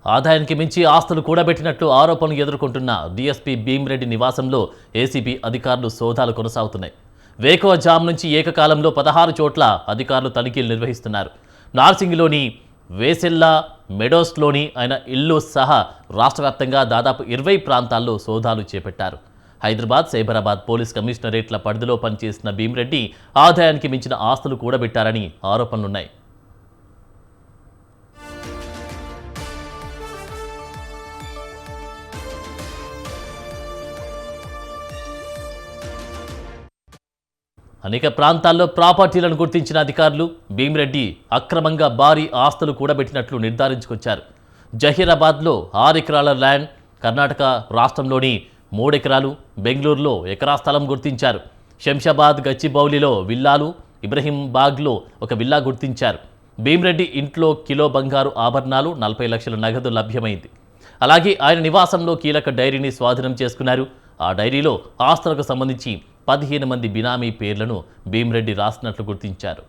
ఆదాయానికి మించి ఆస్తులు కూడబెట్టినట్లు ఆరోపణలు ఎదుర్కొంటున్న డీఎస్పీ భీమ్రెడ్డి నివాసంలో ఏసీబీ అధికారులు సోదాలు కొనసాగుతున్నాయి. వేకువజాము నుంచి ఏకకాలంలో 16 చోట్ల అధికారులు తనిఖీలు నిర్వహిస్తున్నారు. నార్సింగిలోని వేసెల్లా మెడోస్లోని ఆయన ఇల్లు సహా రాష్ట్రవ్యాప్తంగా దాదాపు 20 ప్రాంతాల్లో సోదాలు చేపట్టారు. హైదరాబాద్, సైబరాబాద్ పోలీస్ కమిషనరేట్ల పరిధిలో పనిచేసిన భీమ్రెడ్డి ఆదాయానికి మించిన ఆస్తులు కూడబెట్టారని ఆరోపణలున్నాయి. అనేక ప్రాంతాల్లో ప్రాపర్టీలను గుర్తించిన అధికారులు భీమ్రెడ్డి అక్రమంగా భారీ ఆస్తులు కూడబెట్టినట్లు నిర్ధారించుకొచ్చారు. జహీరాబాద్లో 6 ఎకరాల ల్యాండ్, కర్ణాటక రాష్ట్రంలోని 3 ఎకరాలు, బెంగళూరులో ఎకరా స్థలం గుర్తించారు. శంషాబాద్, గచ్చిబౌలిలో విల్లాలు, ఇబ్రహీంబాగ్లో ఒక విల్లా గుర్తించారు. భీమ్రెడ్డి ఇంట్లో కిలో బంగారు ఆభరణాలు, 40 లక్షల నగదు లభ్యమైంది. అలాగే ఆయన నివాసంలో కీలక డైరీని స్వాధీనం చేసుకున్నారు. ఆ డైరీలో ఆస్తులకు సంబంధించి 15 మంది బినామీ పేర్లను భీమ్రెడ్డి రాసినట్లు గుర్తించారు.